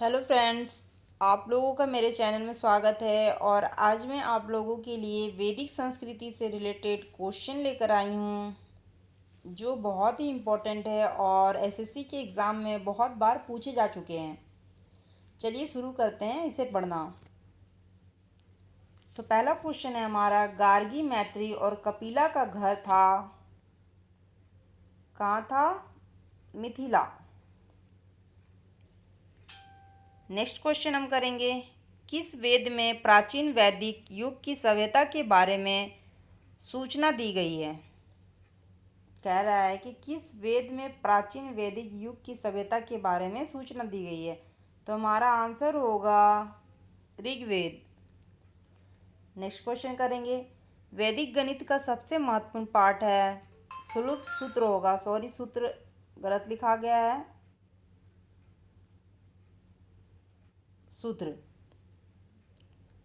Hello friends. आप लोगों का मेरे चैनल में स्वागत है और आज मैं आप लोगों के लिए वैदिक संस्कृति से रिलेटेड क्वेश्चन लेकर आई हूँ जो बहुत ही इम्पोर्टेंट है और एसएससी के एग्ज़ाम में बहुत बार पूछे जा चुके हैं। चलिए शुरू करते हैं इसे पढ़ना। तो पहला क्वेश्चन है हमारा, गार्गी मैत्री और कपिला का घर था, कहाँ था? मिथिला। नेक्स्ट क्वेश्चन हम करेंगे, किस वेद में प्राचीन वैदिक युग की सभ्यता के बारे में सूचना दी गई है? कह रहा है कि किस वेद में प्राचीन वैदिक युग की सभ्यता के बारे में सूचना दी गई है। तो हमारा आंसर होगा ऋग्वेद। नेक्स्ट क्वेश्चन करेंगे, वैदिक गणित का सबसे महत्वपूर्ण पाठ है, सुलभ सूत्र होगा। सॉरी, सूत्र गलत लिखा गया है, सूत्र।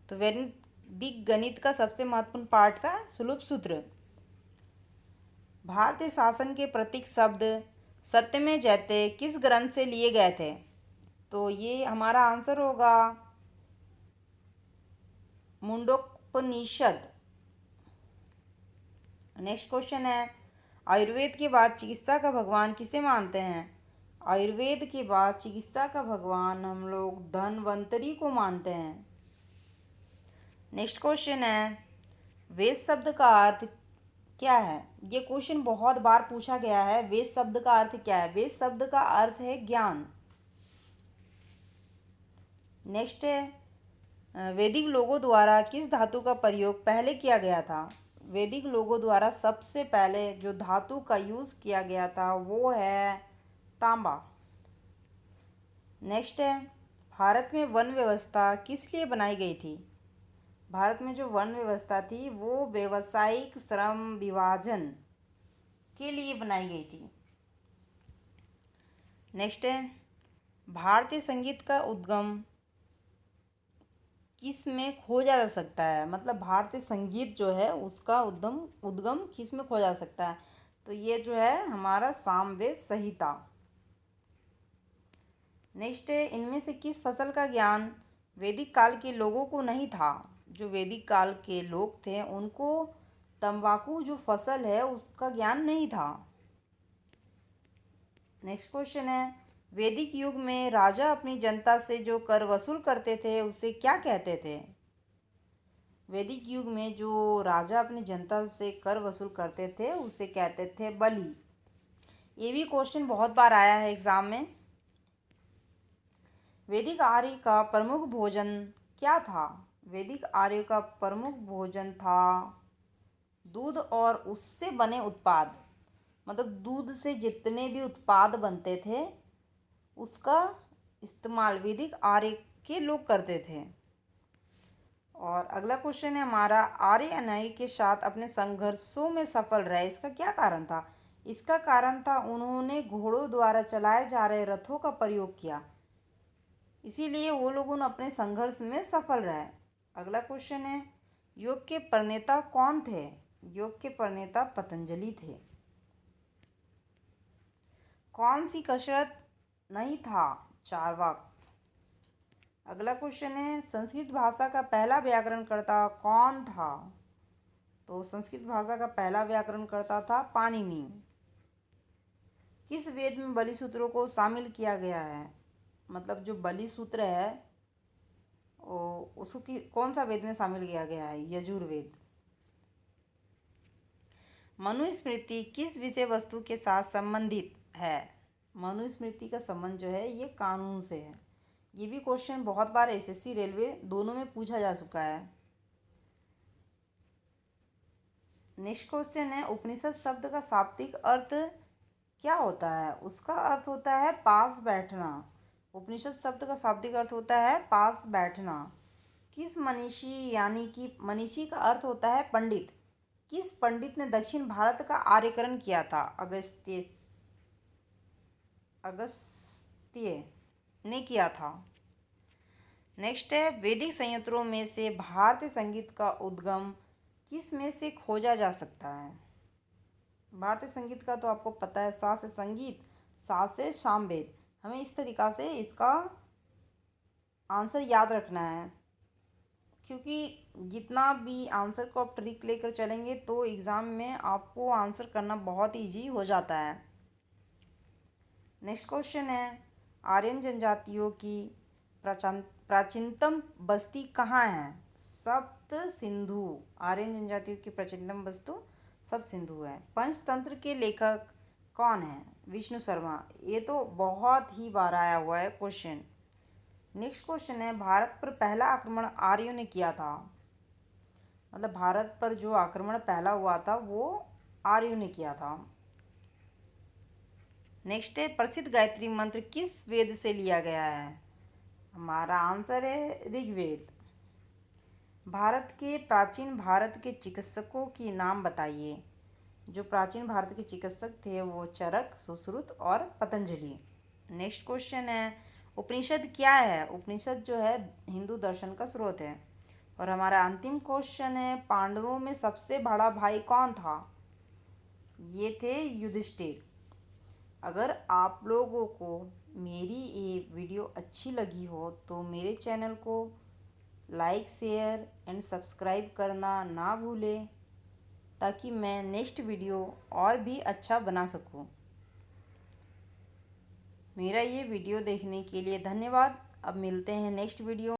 तो वैदिक गणित का सबसे महत्वपूर्ण पाठ का सुलभ सूत्र। भारतीय शासन के प्रतीक शब्द सत्यमेव जयते किस ग्रंथ से लिए गए थे? तो ये हमारा आंसर होगा मुंडकोपनिषद। नेक्स्ट क्वेश्चन है, आयुर्वेद के बाद चिकित्सा का भगवान किसे मानते हैं? आयुर्वेद के बाद चिकित्सा का भगवान हम लोग धन्वंतरी को मानते हैं। नेक्स्ट क्वेश्चन है, वेद शब्द का अर्थ क्या है? ये क्वेश्चन बहुत बार पूछा गया है। वेद शब्द का अर्थ क्या है? वेद शब्द का अर्थ है ज्ञान। नेक्स्ट है, वैदिक लोगों द्वारा किस धातु का प्रयोग पहले किया गया था? वैदिक लोगों द्वारा सबसे पहले जो धातु का यूज़ किया गया था वो है तांबा। नेक्स्ट है, भारत में वन व्यवस्था किस लिए बनाई गई थी? भारत में जो वन व्यवस्था थी वो व्यावसायिक श्रम विभाजन के लिए बनाई गई थी। नेक्स्ट है, भारतीय संगीत का उद्गम किस में खोजा जा सकता है? मतलब भारतीय संगीत जो है उसका उद्गम उद्गम किस में खोजा जा सकता है? तो ये जो है हमारा सामवेद संहिता। नेक्स्ट है, इनमें से किस फसल का ज्ञान वैदिक काल के लोगों को नहीं था? जो वैदिक काल के लोग थे उनको तंबाकू जो फसल है उसका ज्ञान नहीं था। नेक्स्ट क्वेश्चन है, वैदिक युग में राजा अपनी जनता से जो कर वसूल करते थे उसे क्या कहते थे? वैदिक युग में जो राजा अपनी जनता से कर वसूल करते थे उसे कहते थे बलि। ये भी क्वेश्चन बहुत बार आया है एग्जाम में। वैदिक आर्य का प्रमुख भोजन क्या था? वैदिक आर्य का प्रमुख भोजन था दूध और उससे बने उत्पाद। मतलब दूध से जितने भी उत्पाद बनते थे उसका इस्तेमाल वैदिक आर्य के लोग करते थे। और अगला क्वेश्चन है हमारा, आर्य अनुयायी के साथ अपने संघर्षों में सफल रहे, इसका क्या कारण था? इसका कारण था उन्होंने घोड़ों द्वारा चलाए जा रहे रथों का प्रयोग किया, इसीलिए वो लोग अपने संघर्ष में सफल रहे। अगला क्वेश्चन है, योग के प्रणेता कौन थे? योग के प्रणेता पतंजलि थे। कौन सी कसरत नहीं था? चार्वाक। अगला क्वेश्चन है, संस्कृत भाषा का पहला व्याकरणकर्ता कौन था? तो संस्कृत भाषा का पहला व्याकरणकर्ता था पाणिनि। किस वेद में बलि सूत्रों को शामिल किया गया है? मतलब जो बलि सूत्र है उसको कौन सा वेद में शामिल किया गया है? यजुर्वेद। मनुस्मृति किस विषय वस्तु के साथ संबंधित है? मनुस्मृति का संबंध जो है ये कानून से है। ये भी क्वेश्चन बहुत बार एसएससी रेलवे दोनों में पूछा जा चुका है। नेक्स्ट क्वेश्चन है, उपनिषद शब्द का शाब्दिक अर्थ क्या होता है? उसका अर्थ होता है पास बैठना। उपनिषद शब्द का शाब्दिक अर्थ होता है पास बैठना। किस मनीषी, यानी कि मनीषी का अर्थ होता है पंडित, किस पंडित ने दक्षिण भारत का आर्यकरण किया था? अगस्त्य ने किया था। नेक्स्ट है, वैदिक संयंत्रों में से भारतीय संगीत का उद्गम किस में से खोजा जा सकता है? भारतीय संगीत का तो आपको पता है, सा से संगीत, सा से सामवेद। हमें इस तरीक़ा से इसका आंसर याद रखना है, क्योंकि जितना भी आंसर को आप ट्रिक लेकर चलेंगे तो एग्ज़ाम में आपको आंसर करना बहुत ईजी हो जाता है। नेक्स्ट क्वेश्चन है, आर्यन जनजातियों की प्राचीनतम बस्ती कहाँ है? सप्त सिंधु। आर्यन जनजातियों की प्राचीनतम बस्तु सप्त सिंधु है। पंचतंत्र के लेखक कौन है? विष्णु शर्मा। ये तो बहुत ही बार आया हुआ है क्वेश्चन। नेक्स्ट क्वेश्चन है, भारत पर पहला आक्रमण आर्यों ने किया था। मतलब भारत पर जो आक्रमण पहला हुआ था वो आर्यों ने किया था। नेक्स्ट है, प्रसिद्ध गायत्री मंत्र किस वेद से लिया गया है? हमारा आंसर है ऋग्वेद। भारत के चिकित्सकों की नाम बताइए। जो प्राचीन भारत के चिकित्सक थे वो चरक, सुश्रुत और पतंजलि। नेक्स्ट क्वेश्चन है, उपनिषद क्या है? उपनिषद जो है हिंदू दर्शन का स्रोत है। और हमारा अंतिम क्वेश्चन है, पांडवों में सबसे बड़ा भाई कौन था? ये थे युधिष्ठिर। अगर आप लोगों को मेरी ये वीडियो अच्छी लगी हो तो मेरे चैनल को लाइक, शेयर एंड सब्सक्राइब करना ना भूलें, ताकि मैं नेक्स्ट वीडियो और भी अच्छा बना सकूं। मेरा ये वीडियो देखने के लिए धन्यवाद। अब मिलते हैं नेक्स्ट वीडियो।